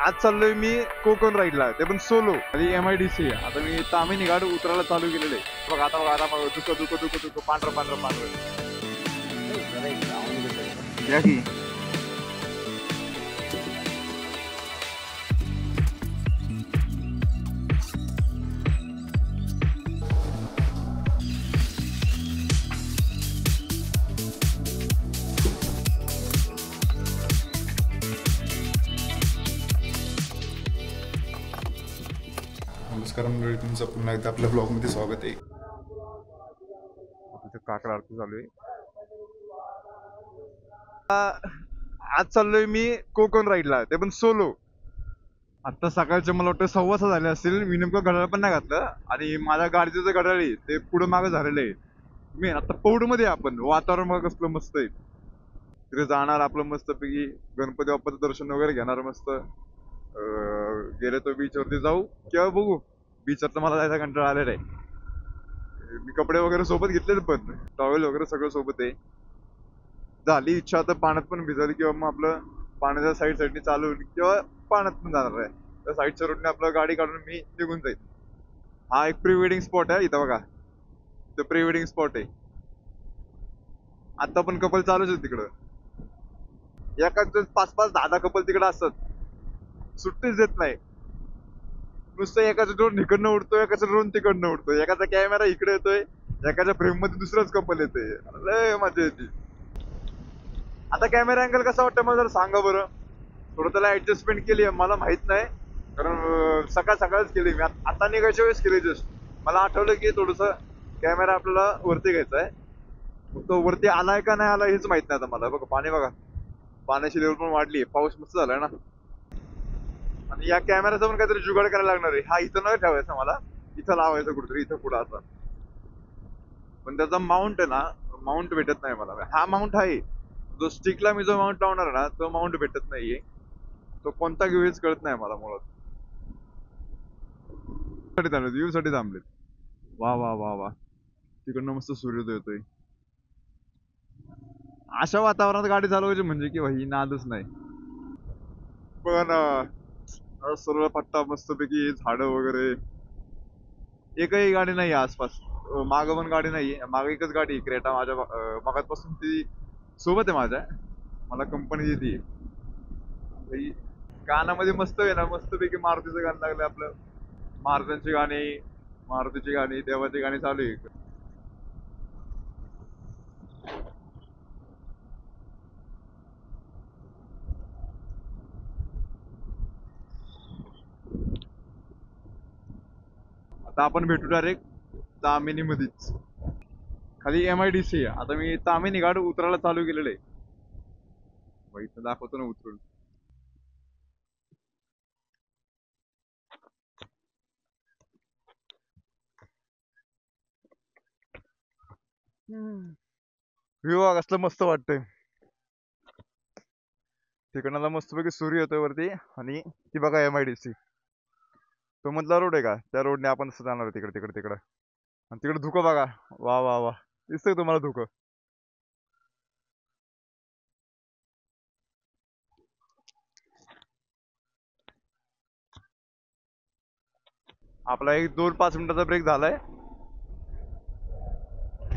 आज चाललोय मी कोकण राईडला, ते पण सोलो. आणि MIDC. आता मी तामिनी घाट उतरायला चालू केलेलं आहे. बघा आता दुःख पांढरं या की. नमस्कार मंडळी, तुमचं पुन्हा एकदा आपल्या ब्लॉगमध्ये स्वागत आहे. काकडा आरती चालू आहे. आज चाललोय मी कोकण राईडला, ते पण सोलो. आता सकाळचे मला वाटतं 6:15 झाले असतील. मी नेमकं घड्याळ पण नाही घातलं आणि माझ्या गाडीचं जे घड्याळ आहे ते पुढं मागं झालेलं आहे. मी आता पौडमध्ये आपण वातावरण बघा कसलं मस्त आहे. तिथे जाणार आपलं मस्तपैकी गणपती बाप्पाचं दर्शन वगैरे घेणार मस्त. गेले तो बीचवरती जाऊ किंवा बघू. बीचवर तर मला जायचा कंटाळा आलेला आहे. मी कपडे वगैरे सोबत घेतलेत, पण टॉवेल वगैरे सगळं सोबत आहे. झाली इच्छा तर पाण्यात पण भिजायला किंवा मग आपलं पाण्याच्या साईडने चालून किंवा पाण्यात पण जाणार आहे. त्या साईडच्या रोडने आपलं गाडी काढून मी निघून जाईल. हा एक प्री वेडिंग स्पॉट आहे इथं बघा. तो प्री वेडिंग स्पॉट आहे. आता पण कपल चालूच आहे तिकडं. एका 5-5, 10-10 कपल तिकडे असतात. सुट्टीच देत नाही. नुसतं एकाचा ड्रोन इकडनं उडतोय, एकाचा ड्रोन तिकडनं उडतोय, एकाचा कॅमेरा इकडे येतोय, एकाच्या फ्रेम मध्ये दुसरंच कपल येतोय. लय मजा येते. आता कॅमेरा अँगल कसा वाटतं मला जरा सांगा बरं. थोडं त्याला ऍडजस्टमेंट केली आहे, मला माहित नाही, कारण सकाळच केली मी. आता निघायच्या वेळेस केली. जस्ट मला आठवलं की थोडस कॅमेरा आपल्याला वरती घ्यायचा आहे. तो वरती आलाय का नाही आला हेच माहित नाही आता मला. बघा पाणी, बघा पाण्याची लेवल पण वाढली. पाऊस मस्त झालाय ना. आणि या कॅमेराचा पण काहीतरी जुगाड करायला लागणार आहे. हा इथं न ठेवायचा, मला इथं लावायचं कुठेतरी, इथं पुढं असा. पण त्याचा माउंट आहे ना, माउंट भेटत नाही मला. हा माउंट आहे, जो स्टिकला मी जो माउंट लावणार ना तो माउंट भेटत नाहीये. तो कोणता घेऊ हेच कळत नाही मला मुळात. व्ह्यू साठी थांबलेत. वा वा वा वा, तिकडनं मस्त सूर्योदय येतोय. अशा वातावरणात गाडी चालवायची म्हणजे की भाई नादच नाही. बघा ना, सर्व पट्टा मस्तपैकी, झाडं वगैरे. एकही गाडी नाही आसपास. मागं पण गाडी नाहीये. मागं एकच गाडी आहे, क्रेटा. माझ्या मगाचपासून ती सोबत आहे माझ्या. मला कंपनी देते. गाण्यामध्ये मस्त आहे ना, मस्तपैकी मारुतीचं गाणं लागलं आपलं. महाराजांची गाणी, मारुतीची गाणी, देवाची गाणी चालू आहे. आता आपण भेटू डायरेक्ट तामिनी मध्येच. खाली MIDC आहे. आता मी तामिनी घाट उतरायला चालू केलेलं आहे. इथं दाखवतो ना उतरून. व्ह्यू कसलं मस्त वाटतंय. तिकडनं मस्तपैकी सूर्य येतोय वरती. आणि ती बघा MIDC. तो मधला रोड आहे का, त्या रोडने आपण असं जाणार तिकडं. आणि तिकडे धुकं बघा. वा वा वा, दिसतंय तुम्हाला धुकं. आपला एक 2-5 मिनिटाचा ब्रेक झालाय.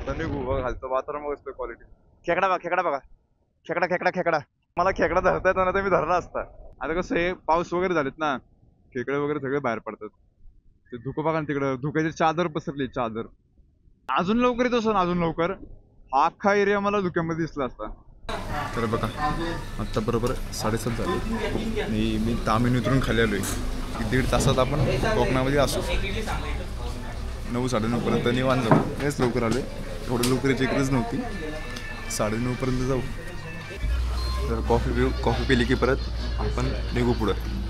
निघू. बघा खालचं वातावरण बघतोय, क्वालिटी. खेकडा बघा. खेकडा. मला खेकडा धरता येतो ना, तर मी धरला असता. आता कसं आहे, पाऊस वगैरे झालेत ना, खेकडे वगैरे सगळे बाहेर पडतात. ते धुकं बघा ना तिकडं. धुक्याची चादर पसरली, चादर. अजून लवकर येतो सर, अजून लवकर. हा अख्खा एरिया मला धुक्यामध्ये दिसला असता. तर बघा, आत्ता बरोबर 7:30 झाले आणि मी तामिनी उतरून खाली आलोय. 1.5 तासात आपण कोकणामध्ये असू. 9-9:30 पर्यंत निवांत जाऊ. हेच लवकर आलोय. थोडं लवकर याची गरज नव्हती. 9:30 पर्यंत जाऊ. तर कॉफी पिली की परत आपण निघू पुढं.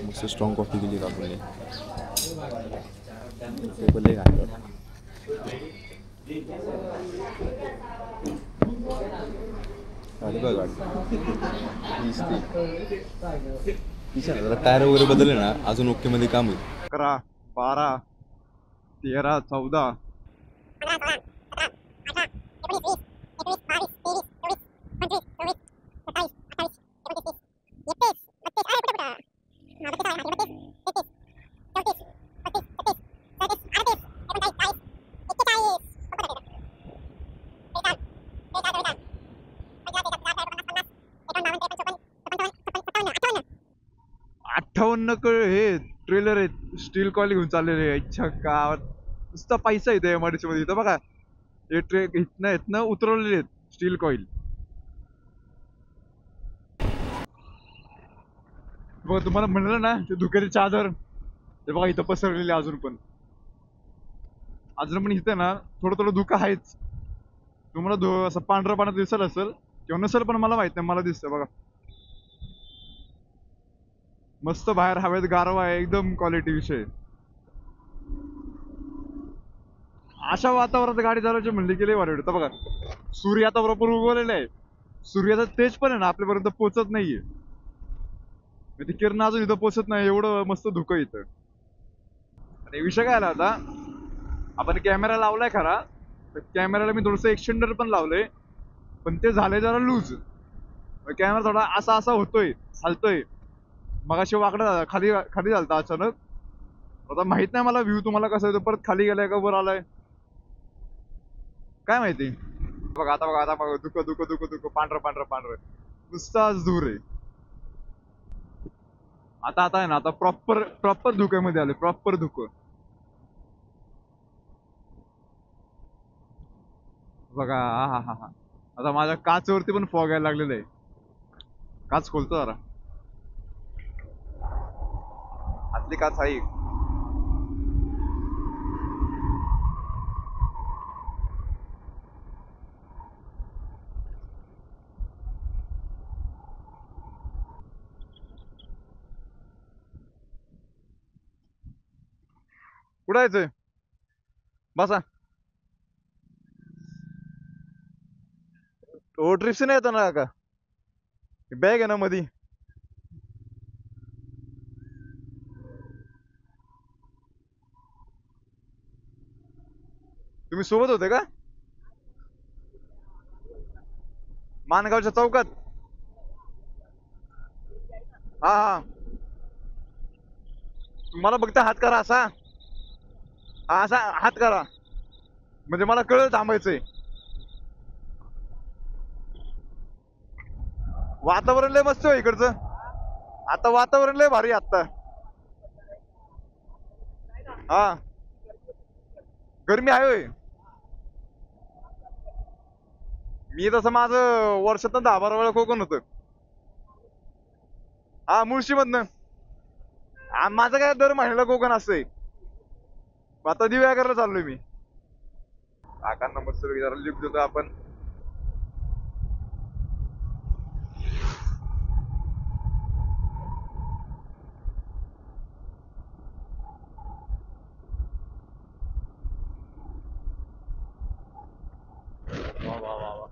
मस्त स्ट्रॉंग कॉफी केली का आपण. बोलले काय गाडी बघ, टायर वगैरे बदलले ना, अजून ओके मध्ये काम होईल. 11, 12, 13, 14, हे ट्रेलर आहेत स्टील कॉईल घेऊन चाललेले आहे. इच्छा गावात नुसता पैसा येतो एमआयडीसी मध्ये. इथं बघा हे इथनं उतरवलेले आहेत स्टील कॉईल. बघा तुम्हाला म्हणलं ना ते धुक्याचे चादर ते बघा इथं पसरलेले अजून पण इथं ना थोडं थोडं धुकं आहेच. तुम्हाला असं पांढरं पाण्यात दिसत असेल किंवा नसेल पण मला माहित नाही, मला दिसतं बघा. मस्त बाहेर हवेत गारवा आहे, एकदम क्वालिटी विषय. अशा वातावरणात गाडी चालवायची म्हणली की लय भारी वाटतं. बघा सूर्य आता बरोबर उगवलेला आहे. सूर्याचा तेज पण आहे ना आपल्यापर्यंत पोहोचत नाहीये. ती किरण अजून इथं पोहोचत नाही, एवढं मस्त धुकं इथं. आणि विषय काय आला आता, आपण कॅमेरा लावलाय खरा, तर कॅमेराला मी थोडस एक्सटेंडर पण लावलंय, पण ते झालंय जरा लूज. कॅमेरा थोडा असा असा होतोय, हलतोय. मगाशी वाकडा खाली खाली झालता अचानक. आता माहित नाही मला व्ह्यू तुम्हाला कसा येतो, परत खाली गेलाय का वर आलाय काय माहिती. बघा आता दुःख पांढरं नुसताच दूर आहे. आता आहे ना, आता प्रॉपर धुक्यामध्ये आले, प्रॉपर धुकं. बघा हा. आता माझ्या काचवरती पण फॉग यायला लागलेलं आहे. काच खोलतो जरा. आतली काच आहे. कुठं यायचंय? बसा. ओ ट्रिप्स नाही येतो ना का? बॅग आहे ना मधी. तुम्ही सोबत होते का? मानगावच्या चौकात. हा. तुम्हाला फक्त हात करा असा. हा असा हात करा म्हणजे मला कळलं थांबायचंय. वातावरण लय मस्त आहे इकडचं. आता वातावरण लय भारी आता. हा गरमी आहे होय. मी तसं माझं वर्षातनं 10-12 वेळा कोकण होतं. हा मुळशी मधनं. माझं काय दर महिन्याला कोकण असतंय. आता दिव्यागरला चाललोय मी. काकांना मस्त जरा लिफ्ट देतो आपण. वा.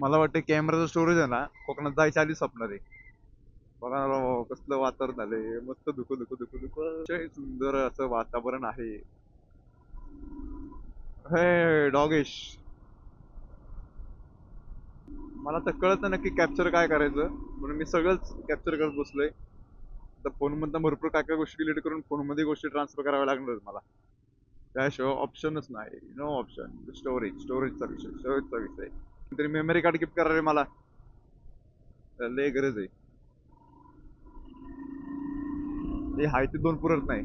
मला वाटतं कॅमेराचं स्टोरेज आहे ना कोकणात जायच्या आधी संपणार आहे. बघा ना राव, कसलं वातावरण झालंय. मस्त धुक सुंदर असं वातावरण आहे. हे डॉगेश, मला तर कळत नाही नक्की कॅप्चर काय करायचं, म्हणून मी सगळंच कॅप्चर करत बसलोय. तर फोन मधनं भरपूर काय गोष्टी डिलीट करून फोन मध्ये गोष्टी ट्रान्सफर कराव्या लागणार मला. त्याशिवाय ऑप्शनच नाही. No option. स्टोरेजचा विषय. तरी मेमरी कार्ड गिफ्ट करा रे मला, त्याला लय गरज आहे. हे हाय ते 2 पुरत नाही.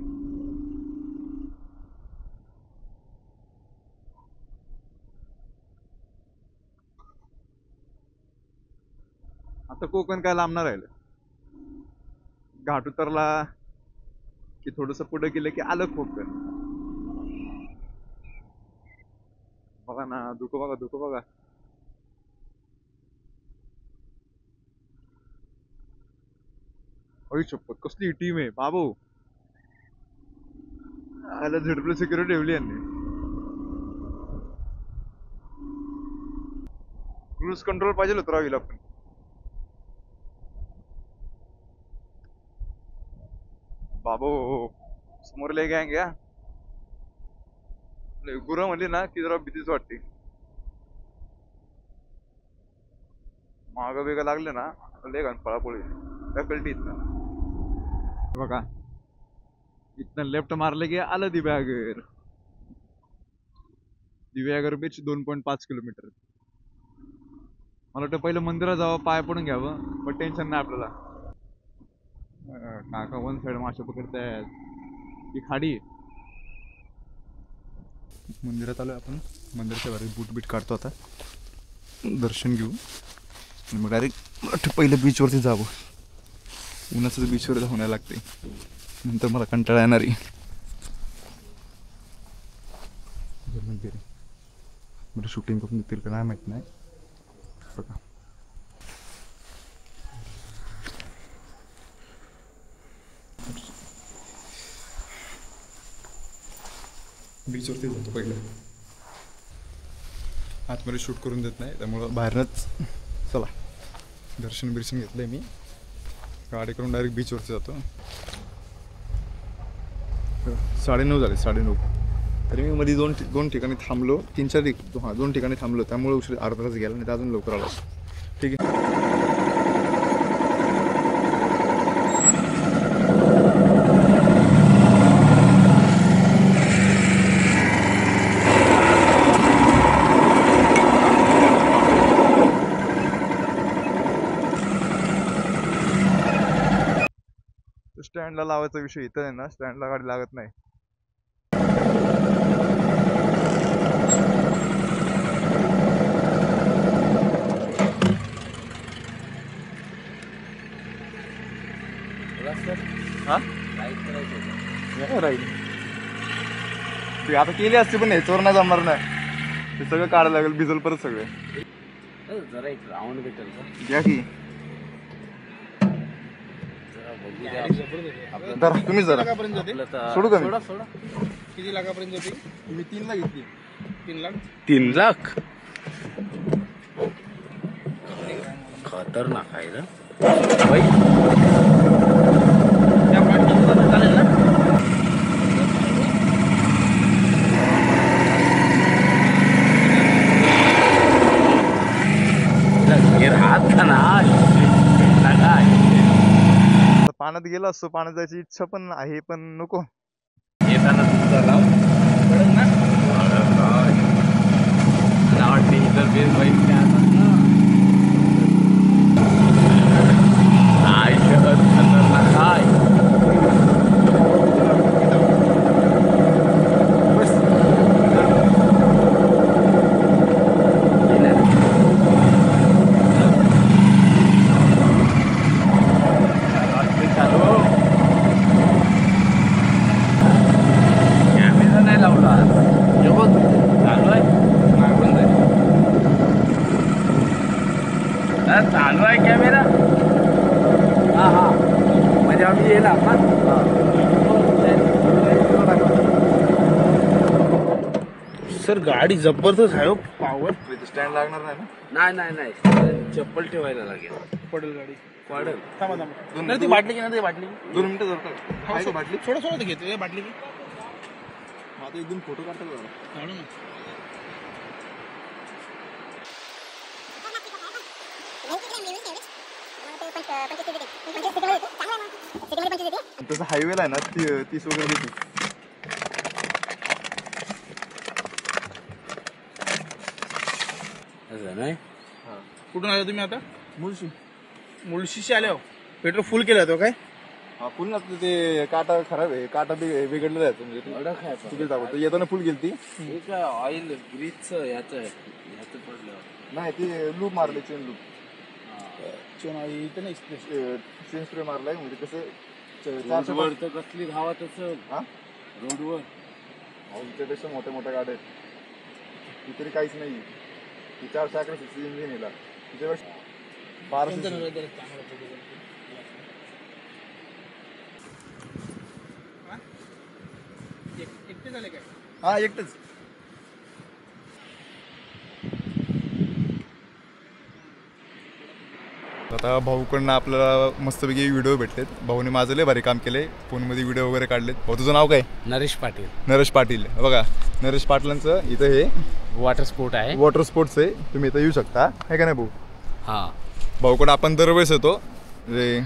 आता कोकण काय लांबणार राहिलं. घाट उतरला की थोडस पुढे गेलं की आलं कोकण. बघा ना धुकं बघा. अई शपथ कसली टीम आहे बाबू. आला झेड सिक्युरिटी ठेवली यांनी. क्रूज कंट्रोल पाहिजे होतं राव हिला पण. बाबू समोर लय गँग या. गुरं म्हणली ना की जरा भीतीच वाटते. माग वेग लागले ना लय घाण पळापळी कळती इथनं. बघा इथनं लेफ्ट मारले की आलं दिव्यागर. Diveagar beach 2.5 kilometre. मला वाटतं पहिलं मंदिरात जावं पाय पडून घ्यावं पण टेन्शन नाही आपल्याला. काका वन साइड मासे पकडतायत. ही खाडी मंदिरात आलो आपण. मंदिराच्या बाहेर बूट बीट काढतो आता, दर्शन घेऊ आणि मग डायरेक्ट पहिलं बीचवरती जावं. उन्हाचं बीचवर जाऊन यायला लागते, नंतर मला कंटाळा येणार आहे. बरं शूटिंग करून देतील का नाही माहीत नाही. बघा बीचवरती जातो पहिलं. आतमध्ये शूट करून देत नाही त्यामुळं बाहेरच. चला दर्शन बिर्शन घेतलंय मी. गाडी करून डायरेक्ट बीचवरती जातो. 9:30 झाले 9:30. तरी मी मध्ये दोन ठिकाणी थांबलो. 2 ठिकाणी थांबलो त्यामुळे उशीर अर्धा तास गेला, नाही तर अजून लवकर आलो. ठीक आहे. स्टँडला लावायचा विषय इथं आहे ना, स्टँडला गाडी लागत नाही. राहील ते आता केली असते पण ह्याच्यावर नाही जमणार नाही. ते सगळं काढायला लागेल, भिजल परत सगळे. जरा एक राऊंड भेटेल का? घ्या की धरा तुम्ही जरा सोडू का मी? सोडा. किती लाखापर्यंत होती? मी 3 ला घेतली. 3 लाख. 3 लाख खतरनाक आहे ना भाई. त्या पाठीवर चालेल ना? हात का ना पाण्यात गेलो असतो, पाण्यात जायची इच्छा पण आहे पण नको. येताना तुमचा राव पडेल ना. मला वाटते इतर बेस बाईक काय शहर खतरनाक आहे. कॅमेरा नाही लावला जेवण चालू आहे. चालू आहे कॅमेरा. हा म्हणजे आम्ही येईल आपण. सर गाडी जबरदस्त आहे. पॉवर स्टँड लागणार नाही ना? नाही चप्पल ठेवायला लागेल. पडेल गाडी. पडेल. थांबा. नाही ती बाटली की नाही, ती बाटली 2 मिनिटं जर आहे का बाटली? सोडा ते घेतो बाटली की. आता 1-2 फोटो काढतो जरा. काढू ना. तसं हायवेला आहे ना 30 वगैरे देते. असं नाही. कुठून आले तुम्ही आता? मुळशी. मुळशीशी आले हो. पेट्रोल फुल केलं होतं काय? हा फुल ना. ते काटा खराब आहे, काटा बिघडलेला आहे. म्हणजे तिकडे जावं येताना फुल गेली ती. एक ऑइल ग्रीजचं ह्याचं पडलं नाही. ते लूप मारले, चेन लूप. इथं नाही. चेन स्प्रे मारलाय. म्हणजे कसं रोडवर तर कसली धावत असेल. हा रोडवर आमच्यापेक्षा मोठ्या गाड्या आहेत. इकडे काहीच नाही. 411 cc इंजिन येणार. तिच्यापेक्षा 12 एकटे झाले काय? हा एकटंच. आता आता भाऊकडनं आपल्याला मस्तपैकी व्हिडिओ भेटलेत. भाऊने माझं लय भारी काम केले, फोनमध्ये व्हिडिओ वगैरे काढलेत. भाऊ तुझं नाव काय? नरेश पाटील. नरेश पाटील. बघा नरेश पाटलांचं इथं हे वॉटर स्पोर्ट आहे. वॉटर स्पोर्ट्स आहे, तुम्ही इथं येऊ शकता. आहे का नाही भाऊ? हां, भाऊकडे आपण दरवेळेस येतो, म्हणजे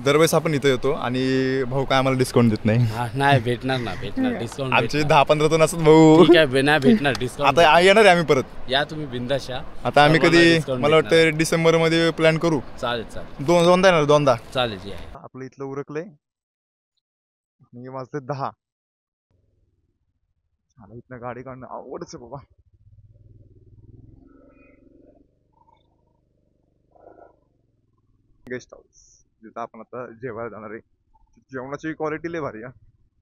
दरवेळेस आपण इथं येतो आणि भाऊ काय आम्हाला डिस्काउंट देत नाही. नाही भेटणार ना, भेटणार डिस्काउंट. आमचे 10-15 जण असतात भाऊ. ठीक आहे, नाही भेटणार डिस्काउंट. आता येणार आहे आम्ही परत. या तुम्ही बिंदास या. आता आम्ही सर्वांना कधी discount मला भेटणार. वाटतं डिसेंबरमध्ये प्लॅन करू. चालेल चालेल दोनदा येणार, दोनदा. चालेल जी आहे. आपलं इथलं उरकलंय. मी वाजते 10. मला इथनं गाडी काढणं आवडच आहे बाबा. गेस्ट हाऊस जिथं आपण आता जेवायला जाणार आहे. जेवणाची क्वालिटी लय भारी आहे.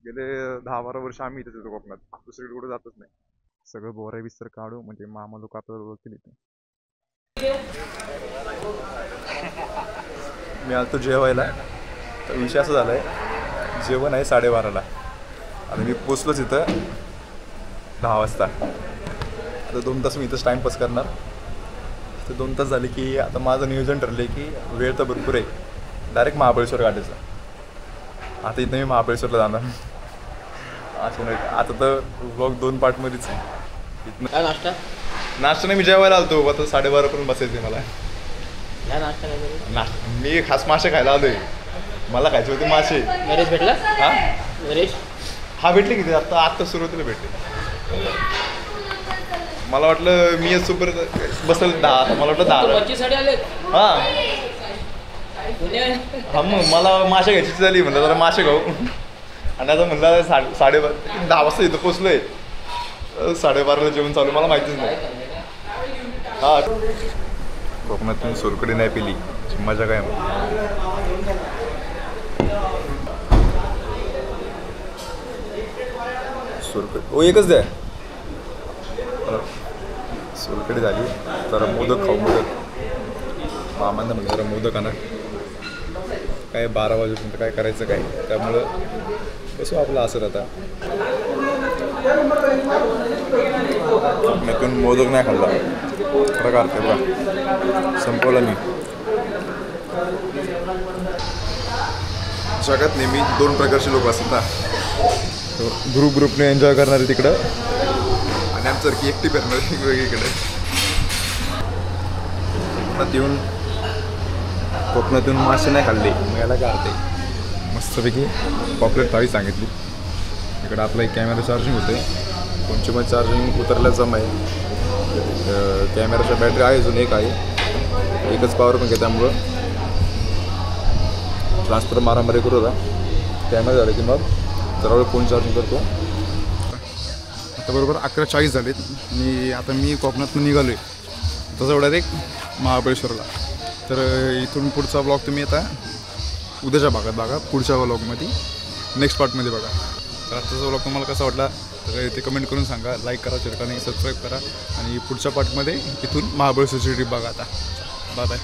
गेले 10-12 वर्ष आम्ही इथेच येतो कोकणात, दुसरीकडे कुठे जातच नाही. सगळं बोरा बिस्तर काढू म्हणजे मामा लोक आपल्याला ओळखतील इथे. मी आलतो जेवायला, तर विषय असा झालाय, जेवण आहे 12:30ला आणि मी पोचलोच इथं 10 वाजता. आता 2 तास मी इथंच टाइमपास करणार. तर 2 तास झाले की आता माझं नियोजन ठरलं की वेळ तर भरपूर आहे, डायरेक्ट महाबळेश्वर गाठायचं. आता इथं मी महाबळेश्वरला जाणार. आता तर ब्लॉग 2 पार्टमध्येच आहे. इथनं काय नाश्ता? नाश्ता नाही, मी जेवायला आलतो. आता 12:30 पर्यंत बसायचं मला. या नाश्ता काय करू? मी खास मासे खायला आलोय, मला खायचे होते मासे. नरेश भेटला? हा नरेश हा भेटले किती आत्ता सुरुवातीला भेटले. मला वाटलं मी सुपर बसल 10, मला वाटलं 10. साठी आले. हा हा मग मला मासे घ्यायची झाली, म्हणलं जरा मासे खाऊ. आणि आता म्हणलं 10:30 वाजता इथं पोचलोय, 12:30ला जेवण चालू, मला माहितीच नाही. हा कोकणातून सोलकढी नाही पिली मजा काय. सोलकढी एकच द्या. सोलकढी झाली, जरा मोदक खाऊ. मोदक मामांना म्हणजे जरा मोदक आणा. काय 12 वाजेपर्यंत काय करायचं काय, त्यामुळं बसू आपलं असं आता. कोकणातून मोदक नाही खाल्ला प्रकार ते बघा, संपवला मी. जगात नेहमी 2 प्रकारचे लोक असतात ना, ग्रुपने एन्जॉय करणारे तिकडं आणि आमच्यासारखी एकटी फिरणारी वेगळीकडे. कोकणातून मासे नाही खाल्ले, मग याला काय अर्थ आहे. मस्तपैकी पॉप्युलर थाळी सांगितली. इकडं आपला एक कॅमेरा चार्जिंग होते, फोनची पण चार्जिंग उतरल्याचा आहे. कॅमेराच्या बॅटरी आहे, अजून एक आहे, एकच पॉवर पण घे, त्यामुळं ट्रान्सफर मारामारी करू होता. कॅमेरा झाला की मग जरा वेळ फोन चार्जिंग करतो. आता बरोबर 11:40 झालेत आणि आता मी कोकणातून निघालो आहे तसं डायरेक्ट महाबळेश्वरला. तर इथून पुढचा ब्लॉग तुम्ही आता उद्याच्या भागात बघा, पुढच्या ब्लॉगमध्ये नेक्स्ट पार्टमध्ये बघा. तर आत्ताचा ब्लॉग तुम्हाला कसा वाटला तर ते कमेंट करून सांगा. लाईक करा, शेअर करा आणि सबस्क्राईब करा. आणि पुढच्या पार्टमध्ये इथून महाबळेश्वरची ट्रिप बघा. आता बाय बाय.